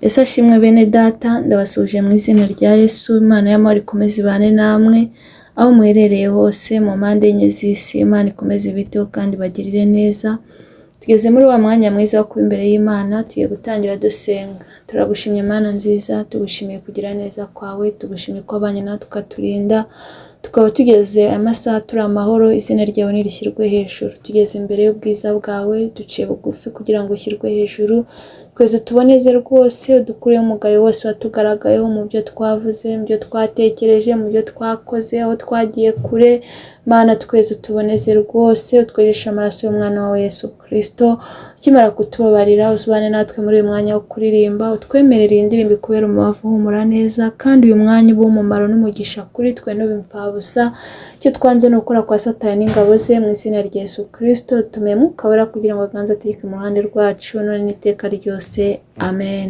Ese ashimwe bene data, ndabasuje mu izina rya Yesu. Imana y'amahoro ikomeze ibane namwe aho muherereye hose mu mpande enye z'isi. Imana ikomeze ibiteho kandi bagirire neza. Tugeze muri wa mwanya mwiza wo kuba imbere y'Imana, tugiye gutangira dusenga. Turagushimye Imana nziza, tugushimiye kugira neza kwawe, tugushimiye ko wabanye natwe ukaturinda, tukaba tugeze amasaha turi amahoro. Izina ryawe nirishyirwe hejuru. Tugeze imbere y'ubwiza bwawe, duciye bugufi kugira ngo ushyirwe hejuru. Twese tuboneze rwose, udukure umugayo wose watugaragayeho mu byo twavuze, mu byo twatekereje, mu byo twakoze, aho twagiye kure. Mana twese utuboneze rwose, utwejeshe amaraso y'umwana wawe Yesu Kristo. Ukimara kutubabarira, uzubane natwe muri uyu mwanya wo kuririmba, utwemerere iyi ndirimbo ikubere umubavu uhumura neza, kandi uyu mwanya ube umumaro n'umugisha kuri twe n'ubimfabusa. Icyo twanze ni ukora kwa Satani n'ingabo ze, mu izina rya Yesu Kristo tumenye Mwuka Wera kugira ngo aganze ategeke mu ruhande rwacu none n'iteka ryose. Amen.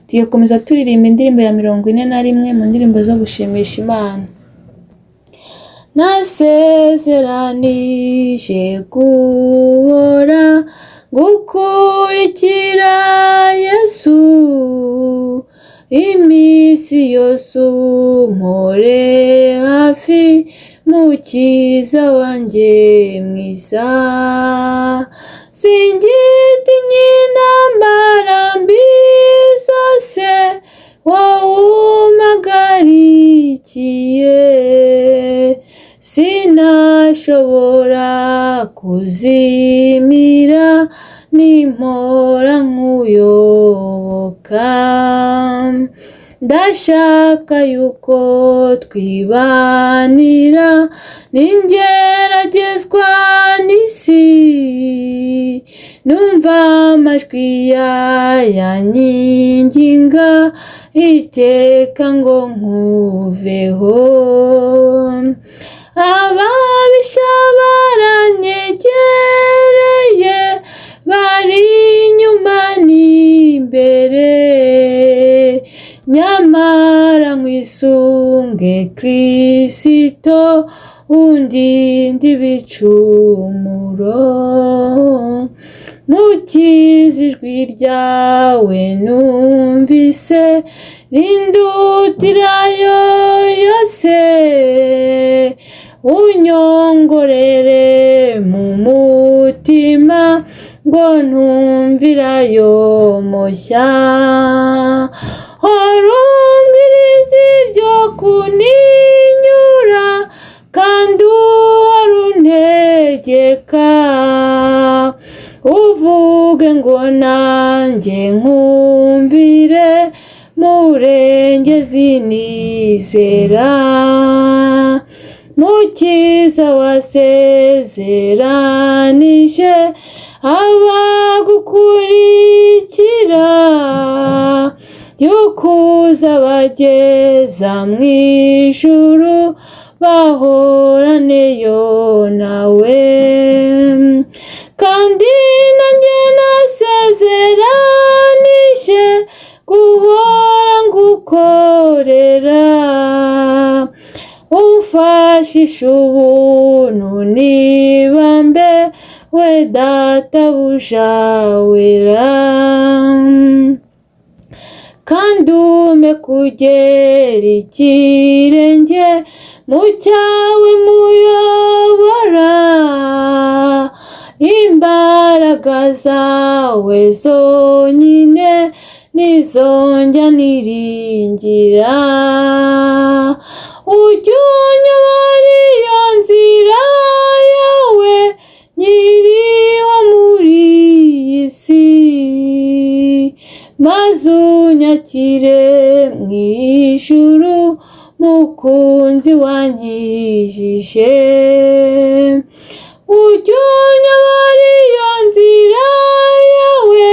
Tugiye gukomeza turirimba indirimbo ya 41 mu ndirimbo zo gushimisha Imana. Nasezeranije guhora gukurikira Yesu, iminsi yose umpore hafi, Mukiza wanjye mwiza. Singitinye intambara mbi zose wowe umpagarikiye, sinashobora kuzimira nimpora nkuyoboka. Ndashaka yuko twibanira ningeragezwa n'isi, numva amajwi yanyinginga iteka ngo nkuveho. Ababisha baranyegereye, bari inyuma n'imbere, nyamara nkwisunge Kristo undinde ibicumuro. Mukiza ijwi ryawe numvise rindutirayo yose, unyongorere mu mutima ngo ntumvirayo moshya. Horumbwiriza ibyo kuninyura kandi waruntegeka, uvuge ngo nanjye nkumvire, murengezi nizera. Mukiza wasezeranije abagukurikira, yukuza bageza mu ijuru, bahoraneyo nawe. Kandi nanjye nasezeranije guhora ngukorera, umfashishe ubuntu nibambe, we databuja wera. Kandi umpe kugera ikirenge mu cyawe muyobora, imbaraga zawe zonyine nizo njya niringira. Ujye unyobora iyo nzira yawe nyiriho muri iyi si, maze unyakire mu ijuru, mukunzi wankijije. Ujye unyobora iyo nzira yawe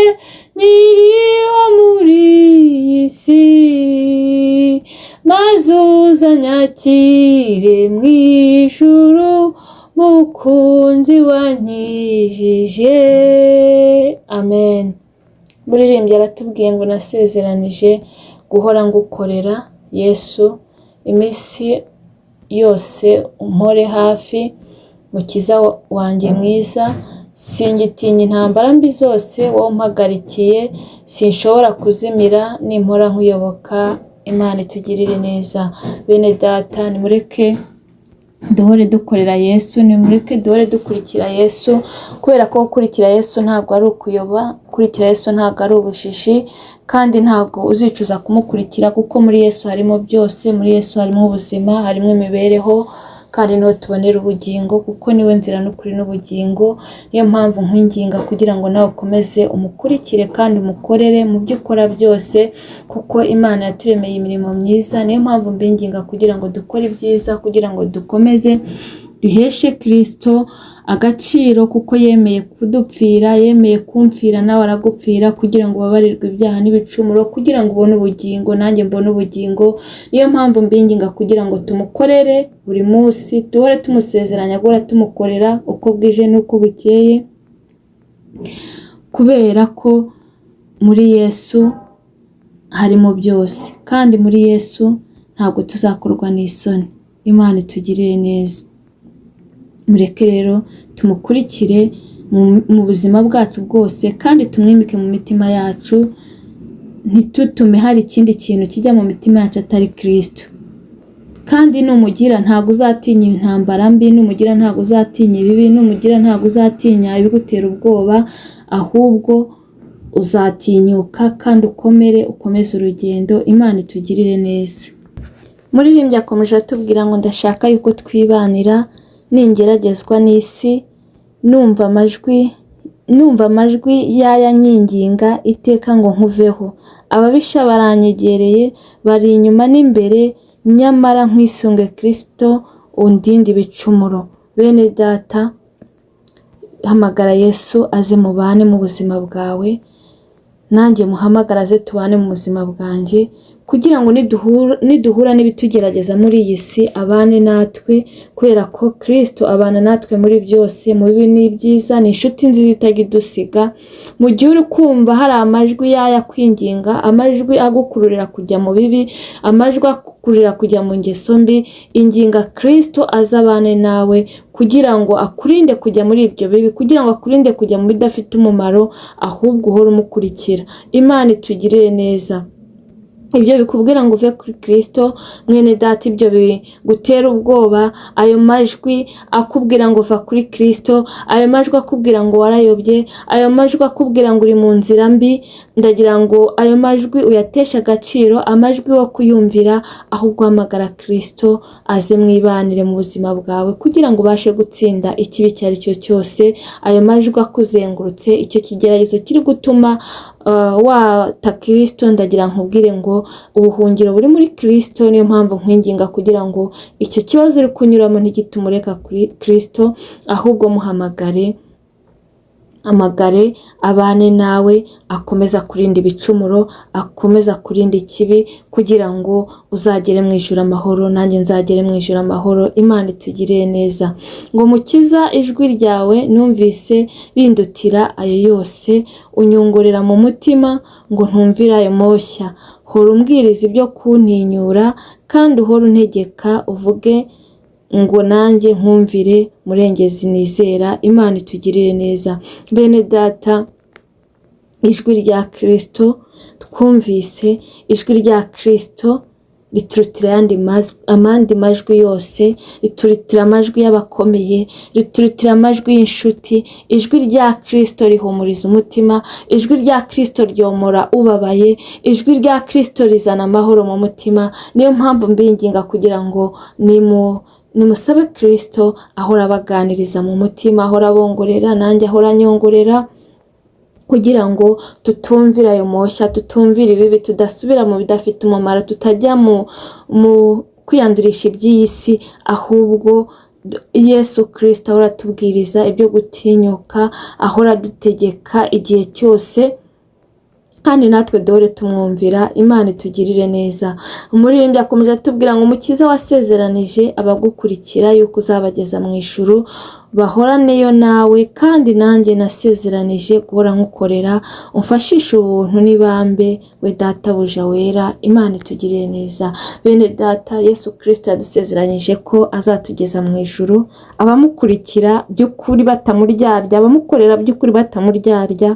nyiriho muri iyi si, maze uzanyakire mu ijuru, mukunzi wankijije. Amen. Muririmbyi aratubwiye ngo nasezeranije guhora ngukorera Yesu, iminsi yose umpore hafi, Mukiza wanjye mwiza. singitinya intambara mbi zose wowe umpagarikiye, sinshobora kuzimira nimpora nkuyoboka. Imana itugirire neza. Bene data, nimureke duhore dukorera Yesu, nimureke duhore dukurikira Yesu, kubera ko gukurikira Yesu ntabwo ari ukuyoba, gukurikira Yesu ntabwo ari ubujiji, kandi ntabwo uzicuza kumukurikira, kuko muri Yesu harimo byose. Muri Yesu harimo ubuzima, harimo imibereho, kandi niho tubonera ubugingo, kuko niwe nzira n'ukuri n'ubugingo. Niyo mpamvu nkwinginga kugira ngo nawe ukomeze umukurikire kandi umukorere mu byo ukora byose, kuko Imana yaturemeye imirimo myiza. Niyo mpamvu mbinginga kugira ngo dukore ibyiza, kugira ngo dukomeze duheshe Kristo agaciro, kuko yemeye kudupfira, yemeye kumfira, nawe aragupfira kugira ngo ubabarirwe ibyaha n'ibicumuro, kugira ngo ubone ubugingo, nanjye mbone ubugingo. Niyo mpamvu mbinginga kugira ngo tumukorere buri munsi, duhore tumusezeranya guhora tumukorera uko bwije n'uko bukeye, kubera ko muri Yesu harimo byose, kandi muri Yesu ntabwo tuzakorwa n'isoni. Imana itugirire neza. Mureke rero tumukurikire mu buzima bwacu bwose, kandi tumwimike mu mitima yacu, ntitutume hari ikindi kintu kijya mu mitima yacu atari Kristo. Kandi numugira ntabwo uzatinya intambara mbi, numugira ntabwo uzatinya ibibi, numugira ntabwo uzatinya ibigutera ubwoba, ahubwo uzatinyuka kandi ukomeze urugendo. Imana itugirire neza. Muririmbyi akomeje atubwira ngo ndashaka yuko twibanira ningeragezwa n'isi, numva amajwi y'ayanyinginga iteka ngo nkuveho. Ababisha baranyegereye, bari inyuma n'imbere, nyamara nkwisunge Kristo undinde ibicumuro. Bene data, hamagara Yesu aze mubane mu buzima bwawe, nanjye muhamagara aze tubane mu buzima bwanjye, kugira ngo niduhura n'ibitugerageza muri iyi si abane natwe, kubera ko Kristo abana natwe muri byose, mu bibi n'ibyiza. Ni inshuti nziza itajya idusiga. Mu gihe uri kumva hari amajwi y'ayakwinginga, amajwi agukururira kujya mu bibi, amajwi agukururira kujya mu ngeso mbi, inginga Kristo azabane nawe, kugira ngo akurinde kujya muri ibyo bibi, kugira ngo akurinde kujya mu bidafite umumaro, ahubwo uhore umukurikira. Imana itugirire neza. Ibyo bikubwira ngo uve kuri Kristo, mwene data, ibyo bigutera ubwoba, ayo majwi akubwira ngo va kuri Kristo, ayo majwi akubwira ngo warayobye, ayo majwi akubwira ngo uri mu nzira mbi, ndagira ngo ayo majwi uyateshe agaciro, amajwi wo kuyumvira, ahubwo hamagara Kristo aze mwibanire mu buzima bwawe, kugira ngo ubashe gutsinda ikibi icyo ari cyo cyose. Ayo majwi akuzengurutse, icyo kigeragezo kiri gutuma wata Kristo, ndagira nkubwire ngo ubuhungiro buri muri Kristo. Niyo mpamvu nkwinginga kugira ngo icyo kibazo uri kunyuramo ntigitume ureka kuri Kristo, ahubwo muhamagare abane nawe, akomeza kurinda ibicumuro, akomeza kurinda ikibi, kugira ngo uzagere mu ijuru amahoro, nanjye nzagere mu ijuru amahoro. Imana itugirire neza. Ngo mukiza, ijwi ryawe numvise rindutira ayo yose, unyongorera mu mutima ngo ntumvira ayo moshya. Hora umbwiriza ibyo kuntinyura, kandi uhora untegeka uvuge ngo nanjye nkumvire, murengezi nizera. Imana itugirire neza. Bene data, ijwi rya Kristo twumvise, ijwi rya Kristo riturutira amandi majwi yose, riturutira amajwi y'abakomeye, riturutira amajwi y'inshuti. Ijwi rya Kristo rihumuriza umutima, ijwi rya Kristo ryomora ubabaye, ijwi rya Kristo rizana amahoro mu mutima. Niyo mpamvu mbinginga kugira ngo nimusabe Kristo ahora abaganiriza mu mutima, ahora abongorera, nanjye ahora anyongorera, kugira ngo tutumvira ayo moshya, tutumvira ibibi, tudasubira mu bidafite umumaro, tutajya mu kwiyandurisha iby'iyi si, ahubwo Yesu Kristo ahora atubwiriza ibyo gutinyuka, ahora adutegeka igihe cyose kandi natwe dore tumwumvira. Imana itugirire neza. Umuririmbyi akomeje atubwira ngo umukiza wasezeranije abagukurikira yuko uzabageza mu ijuru bahoraneyo nawe, kandi nanjye nasezeranije guhora nkukorera, umfashishe ubuntu n'ibambe we databuja wera. Imana itugirire neza. Bene data, Yesu Kristo yadusezeranyije ko azatugeza mu ijuru, abamukurikira by'ukuri batamuryarya, abamukorera by'ukuri batamuryarya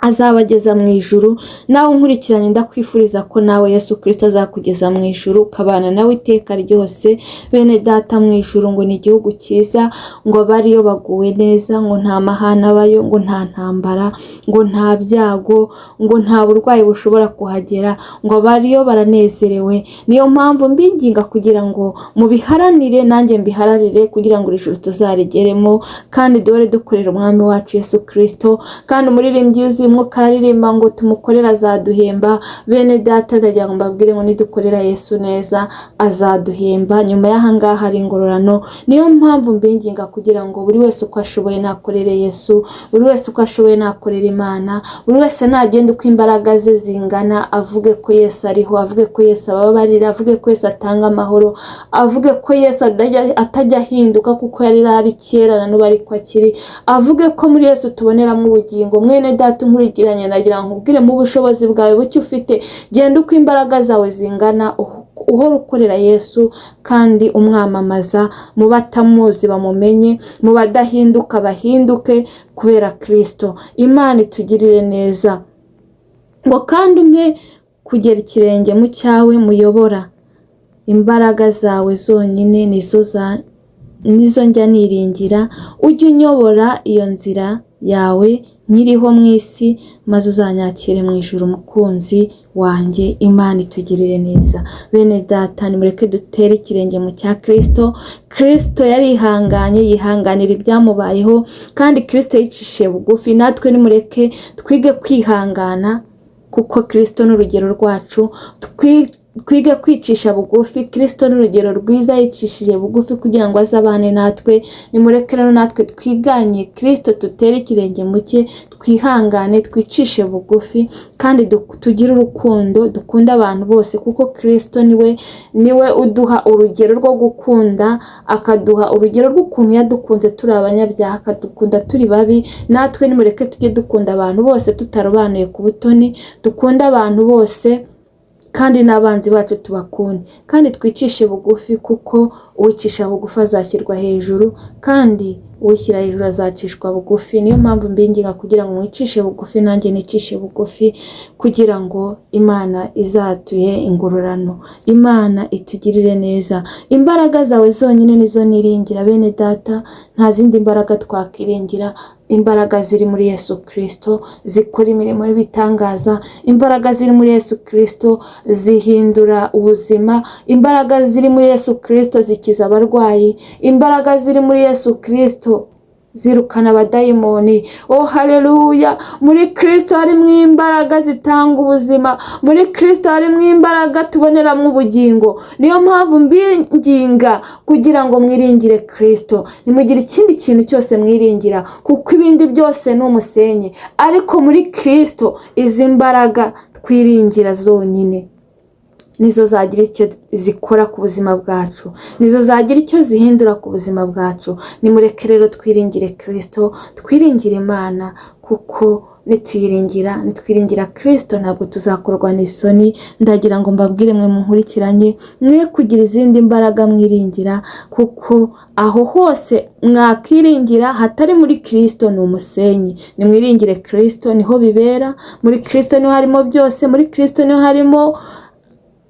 azabageza mu ijuru. Nawe unkurikiranye ndakwifuriza ko nawe Yesu Kristo azakugeza mu ijuru, ukabana nawe iteka ryose. Bene data, mu ijuru ngo ni igihugu cyiza, ngo bariyo baguwe neza, ngo nta mahane abayo, ngo nta ntambara, ngo nta byago, ngo nta burwayi bushobora kuhagera, ngo bariyo baranezerewe. Niyo mpamvu mbinginga kugira ngo mubiharanire, nanjye mbiharanire, kugira ngo ijuru tuzarigeremo kandi dore dukorera umwami wacu Yesu Kristo. Kandi umuririmbyi yuzuye umwuka araririmba ngo tumukorera azaduhemba. Bene data, ndagira ngo mbabwire ngo nidukorera Yesu neza azaduhemba. Nyuma y'aha ngaha hari ingororano. Niyo mpamvu mbinginga kugira ngo buri wese uko ashoboye nakorere Yesu, buri wese uko ashoboye nakorera Imana, buri wese nagenda uko imbaraga ze zingana, avuge ko Yesu ariho, avuge ko Yesu ababarira, avuge ko Yesu atanga amahoro, avuge ko Yesu atajya ahinduka kuko yari ari kera na n'ubu ariko akiri, avuge ko muri Yesu tuboneramo ubugingo. Mwene data unkurikiranye, nagira ngo nkubwire mu bushobozi bwawe buke ufite, genda uko imbaraga zawe zingana, uhora ukorera Yesu kandi umwamamaza. Mu batamuzi bamumenye, mu badahinduka bahinduke kubera Kristo. Imana itugirire neza. Ngo kandi umpe kugera ikirenge mu cyawe muyobora, imbaraga zawe zonyine nizo njya niringira. Ujye unyobora iyo nzira yawe nyiriho mu isi, maze uzanyakire mu ijuru mukunzi wanjye. Imana itugirire neza. Bene data, nimureke dutere ikirenge mu cya Kristo. Kristo yarihanganye, yihanganira ibyamubayeho, kandi Kristo yicishije bugufi. Natwe nimureke twige kwihangana, kuko Kristo n'urugero rwacu. Twige kwicisha bugufi. Kristo n'urugero rwiza, yicishije bugufi kugira ngo azabane natwe. Nimureke rero natwe twiganye Kristo, tutere ikirenge mu cye, twihangane, twicishe bugufi, kandi tugire urukundo, dukunda abantu bose, kuko Kristo niwe uduha urugero rwo gukunda, akaduha urugero rw'ukuntu yadukunze turi abanyabyaha, akadukunda turi babi. Natwe nimureke tujye dukunda abantu bose, tutarobanuye ku butoni, dukunda abantu bose kandi n'abanzi bacu tubakunde, kandi twicishe bugufi, kuko uwicisha bugufi azashyirwa hejuru, kandi uwishyira hejuru azacishwa bugufi. Niyo mpamvu mbinginga kugira ngo mwicishe bugufi, nanjye nicishe bugufi, kugira ngo Imana izatuhe ingororano. Imana itugirire neza. Imbaraga zawe zonyine nizo niringira. Bene data, nta zindi mbaraga twakiringira. Imbaraga ziri muri Yesu Kristo zikora imirimo y'ibitangaza. Imbaraga ziri muri Yesu Kristo zihindura ubuzima. Imbaraga ziri muri Yesu Kristo zikiza abarwayi. Imbaraga ziri muri Yesu Kristo zirukana abadayimoni. Oh haleluya! Muri Kristo harimo imbaraga zitanga ubuzima. Muri Kristo harimo imbaraga tuboneramo ubugingo. Niyo mpamvu mbinginga kugira ngo mwiringire Kristo. Nimugire ikindi kintu cyose mwiringira, kuko ibindi byose ni umusenyi. Ariko muri Kristo izi mbaraga twiringira zonyine nizo zagira icyo zikora ku buzima bwacu, nizo zagira icyo zihindura ku buzima bwacu. Nimureke rero twiringire Kristo, twiringire Imana, kuko nitwiringira Kristo ntabwo tuzakorwa n'isoni. Ndagira ngo mbabwire mwe munkurikiranye, mwe kugira izindi mbaraga mwiringira, kuko aho hose mwakiringira hatari muri Kristo ni umusenyi. Nimwiringire Kristo, niho bibera. Muri Kristo niho harimo byose. Muri Kristo niho harimo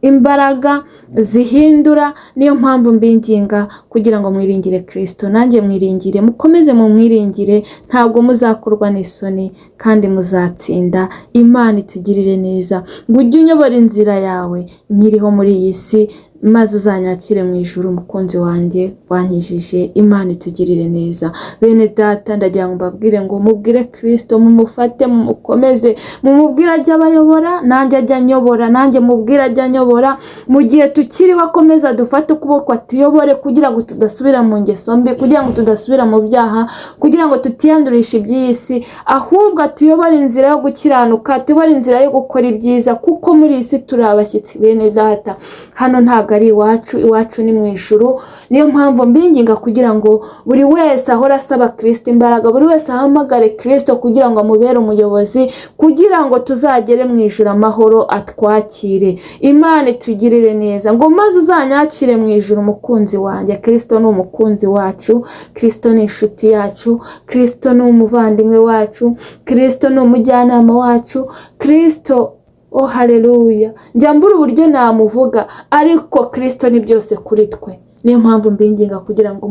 imbaraga zihindura. Niyo mpamvu mbinginga kugira ngo mwiringire Kristo, nanjye mwiringire, mukomeze mu mwiringire, ntabwo muzakorwa n'isoni kandi muzatsinda. Imana itugirire neza. Ngo ujye unyobora inzira yawe nkiriho muri iyi si, maze uzanyakire mu ijuru umukunzi wanjye wankijije. Imana itugirire neza. Bene data ndagira ngo mbabwire ngo mubwire Kristo, mumufate, mumukomeze, mumubwire ajya abayobora, nanjye ajya anyobora, nanjye mubwire ajya anyobora. Mu gihe tukiriho akomeza dufate ukuboko atuyobore, kugira ngo tudasubira mu ngeso mbi, kugira ngo tudasubira mu byaha, kugira ngo tutiyandurisha iby'iyi si, ahubwo atuyobore inzira yo gukiranuka, atuyobore inzira yo gukora ibyiza, kuko muri iyi si turi abashyitsi. Bene data, hano ntabwo ari iwacu, iwacu ni mu ijuru. Niyo mpamvu mbinginga kugira ngo buri wese ahora asaba Kristo imbaraga, buri wese ahamagare Kristo kugira ngo amubere umuyobozi, kugira ngo tuzagere mu ijuru amahoro atwakire. Imana itugirire neza, ngo maze uzanyakire mu ijuru umukunzi wanjye. Kristo ni umukunzi wacu, Kristo ni inshuti yacu, Kristo ni umuvandimwe wacu, Kristo ni umujyanama wacu, Kristo, oh haleluya, njya mbura uburyo namuvuga, ariko Kristo ni byose kuri twe. Niyo mpamvu mbinginga kugira ngo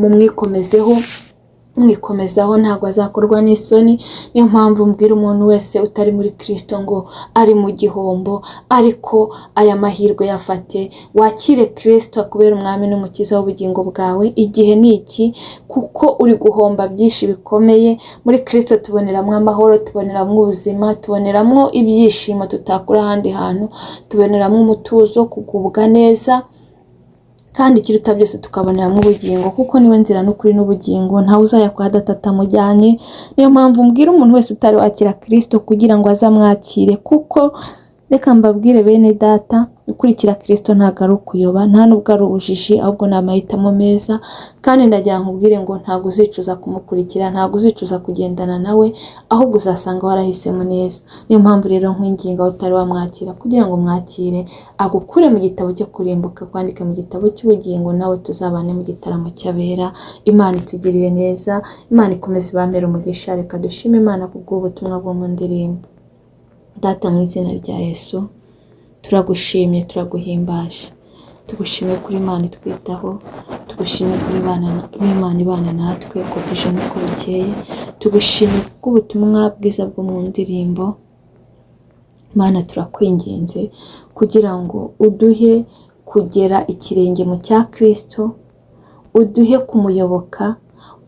mwikomezaho ntabwo azakorwa n'isoni. Niyo mpamvu mbwira umuntu wese utari muri Kristo ngo ari mu gihombo, ariko aya mahirwe yafate, wakire Kristo akubera umwami n'umukiza w'ubugingo bwawe. Igihe ni iki, kuko uri guhomba byinshi bikomeye. Muri Kristo tuboneramo amahoro, tuboneramo ubuzima, tuboneramo ibyishimo tutakura ahandi hantu, tuboneramo umutuzo, kugubwa neza, kandi ikiruta byose tukaboneramo ubugingo, kuko niwe nzira n'ukuri n'ubugingo, ntawe uzajya kwa Data atamujyanye. Niyo mpamvu mbwira umuntu wese utari wakira Kristo kugira ngo azamwakire, kuko reka mbabwire bene data, gukurikira Kristo ntabwo ari ukuyoba, nta nubwo ari ubujiji, ahubwo ni amahitamo meza. Kandi ndagira nkubwire ngo ntabwo uzicuza kumukurikira, ntabwo uzicuza kugendana nawe, ahubwo uzasanga warahisemo neza. Niyo mpamvu rero nkwinginga utari wamwakira kugira ngo mwakire, agukure mu gitabo cyo kurimbuka, kwandika mu gitabo cy'ubugingo, nawe tuzabane mu gitaramo cy'abera. Imana itugirire neza, Imana ikomeze ibamere umugisha. Reka dushime Imana kubw'ubutumwa bwo mu ndirimbo. Data, mu izina rya Yesu turagushimye, turaguhimbaje, tugushimiye kuri Imana itwitaho, tugushimiye kuri Imana ibana natwe uko bwije n'uko bukeye, tugushimiye kubw'ubutumwa bwiza bwo mu ndirimbo. Mana, turakwinginze kugira ngo uduhe kugera ikirenge mu cya Kristo, uduhe kumuyoboka,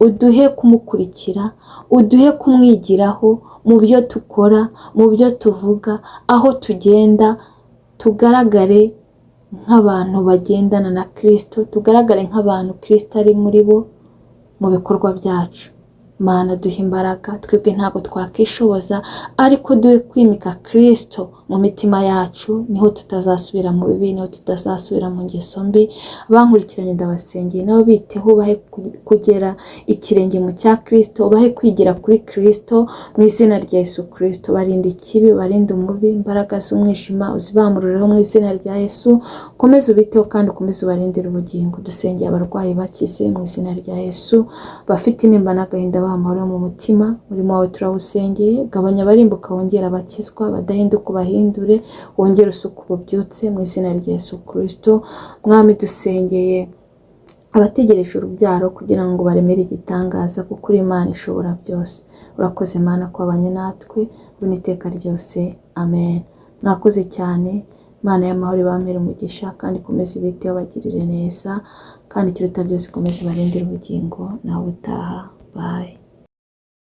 uduhe kumukurikira, uduhe kumwigiraho mu byo tukora, mu byo tuvuga, aho tugenda tugaragare nk'abantu bagendana na Kristo, tugaragare nk'abantu Kristo ari muri bo mu bikorwa byacu. Mana, duhe imbaraga, twebwe ntabwo twakishoboza, ariko duhe kwimika Kristo mu mitima yacu, niho tutazasubira mu bibi, niho tutazasubira mu ngeso mbi. Abankurikiranye ndabasengeye, nabo biteho, bahe kugera ikirenge mu cya Kristo, bahe kwigira kuri Kristo mu izina rya Yesu Kristo. Barinde ikibi, barinde umubi, imbaraga z'umwijima uzibamurireho mu izina rya Yesu. Komeza ubiteho kandi ukomeze ubarindire ubugingo. Dusengeye abarwayi bakize mu izina rya Yesu, bafite intimba n'agahinda amahoro mu mutima, urimo wawe turawusengeye. Gabanya abarimbuka, wongera abakizwa, badahinduka ubahindure, wongera usuku ububyutse mu izina rya Yesu Kristo. Mwami, dusengeye abategereje urubyaro kugira ngo baremere igitangaza, kuko uri Imana ishobora byose. Urakoze Mana ko wabanye natwe, ubu n'iteka ryose, amen. Mwakoze cyane. Imana y'amahoro ibamere umugisha, kandi ikomeze ibiteho, bagirire neza, kandi ikiruta byose ikomeze ibarindire ubugingo. Nawe utaha. Bye.